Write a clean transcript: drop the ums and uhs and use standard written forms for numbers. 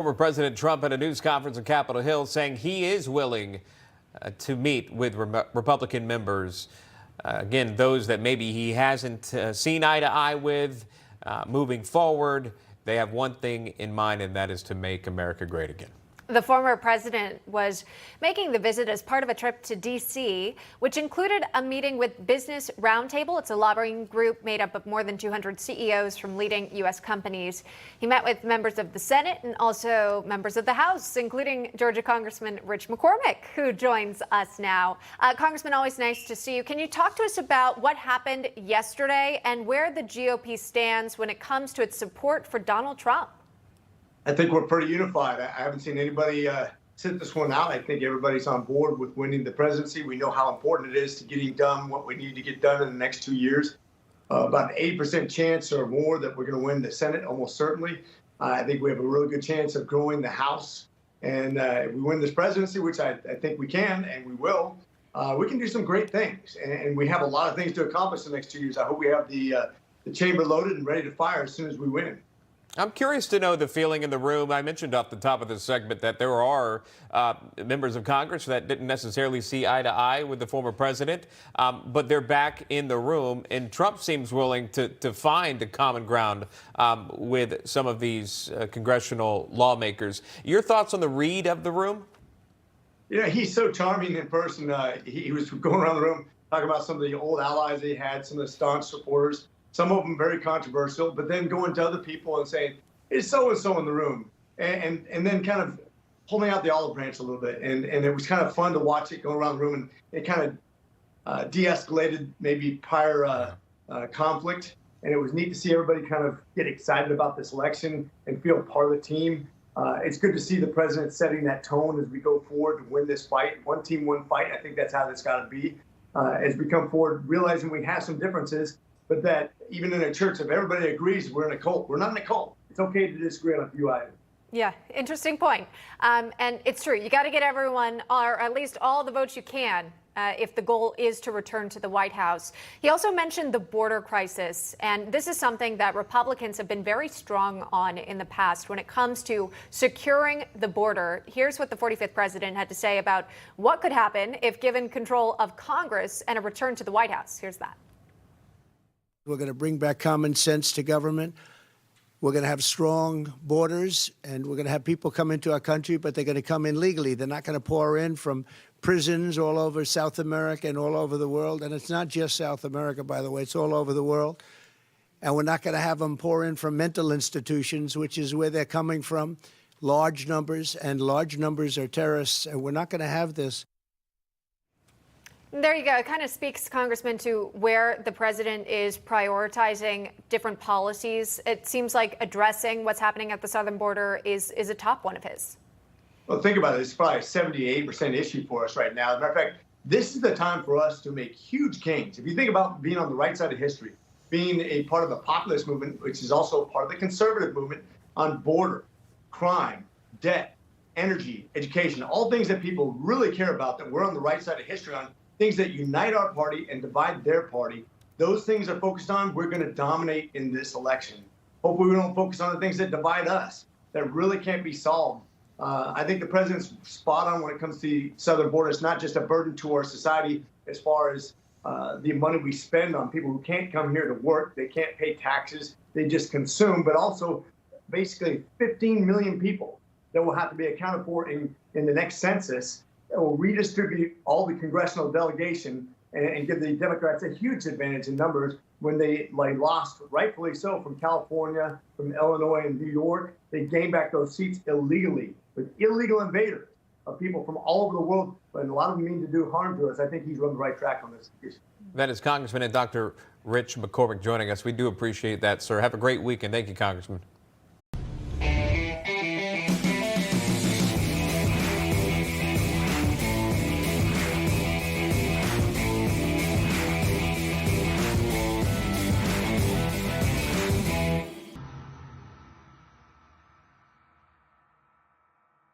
Former President Trump at a news conference on Capitol Hill saying he is willing to meet with Republican members. Again, those that maybe he hasn't seen eye to eye with moving forward. They have one thing in mind, and that is to make America great again. The former president was making the visit as part of a trip to D.C., which included a meeting with Business Roundtable. It's a lobbying group made up of more than 200 CEOs from leading U.S. companies. He met with members of the Senate and also members of the House, including Georgia Congressman Rich McCormick, who joins us now. Congressman, always nice to see you. Can you talk to us about what happened yesterday and where the GOP stands when it comes to its support for Donald Trump? I think we're pretty unified. I haven't seen anybody sit this one out. I think everybody's on board with winning the presidency. We know how important it is to getting done what we need to get done in the next 2 years. About an 80% chance or more that we're going to win the Senate, almost certainly. I think we have a really good chance of growing the House. And if we win this presidency, which I think we can and we will, we can do some great things. And we have a lot of things to accomplish the next 2 years. I hope we have the chamber loaded and ready to fire as soon as we win. I'm curious to know the feeling in the room. I mentioned off the top of this segment that there are members of Congress that didn't necessarily see eye to eye with the former president, but they're back in the room, and Trump seems willing to find a common ground with some of these congressional lawmakers. Your thoughts on the read of the room? Yeah, he's so charming in person. He was going around the room talking about some of the old allies he had, some of the staunch supporters. Some of them very controversial, but then going to other people and saying, it's so-and-so in the room, and then kind of holding out the olive branch a little bit. And it was kind of fun to watch it go around the room, and it kind of de-escalated maybe prior conflict. And it was neat to see everybody kind of get excited about this election and feel part of the team. It's good to see the president setting that tone as we go forward to win this fight. One team, one fight. I think that's how it's got to be. As we come forward, realizing we have some differences, but that even in a church, if everybody agrees we're in a cult, we're not in a cult. It's okay to disagree on a few items. Yeah, interesting point. And it's true. You got to get everyone, or at least all the votes you can, if the goal is to return to the White House. He also mentioned the border crisis, and this is something that Republicans have been very strong on in the past when it comes to securing the border. Here's what the 45th president had to say about what could happen if given control of Congress and a return to the White House. Here's that. We're going to bring back common sense to government. We're going to have strong borders, and we're going to have people come into our country, but they're going to come in legally. They're not going to pour in from prisons all over South America and all over the world. And it's not just South America, by the way. It's all over the world. And we're not going to have them pour in from mental institutions, which is where they're coming from, large numbers, and large numbers are terrorists. And we're not going to have this. There you go. It kind of speaks, Congressman, to where the president is prioritizing different policies. It seems like addressing what's happening at the southern border is a top one of his. Well, think about it. It's probably a 78% issue for us right now. As a matter of fact, this is the time for us to make huge gains. If you think about being on the right side of history, being a part of the populist movement, which is also part of the conservative movement on border, crime, debt, energy, education, all things that people really care about, that we're on the right side of history on, things that unite our party and divide their party. Those things are focused on, we're going to dominate in this election. Hopefully we don't focus on the things that divide us, that really can't be solved. I think the president's spot on when it comes to the southern border. It's not just a burden to our society as far as the money we spend on people who can't come here to work, they can't pay taxes, they just consume, but also basically 15 million people that will have to be accounted for in the next census. It will redistribute all the congressional delegation and give the Democrats a huge advantage in numbers when they lost, rightfully so, from California, from Illinois and New York. They gained back those seats illegally with illegal invaders of people from all over the world, and a lot of them mean to do harm to us. I think he's on the right track on this issue. That is Congressman and Dr. Rich McCormick joining us. We do appreciate that, sir. Have a great weekend. Thank you, Congressman.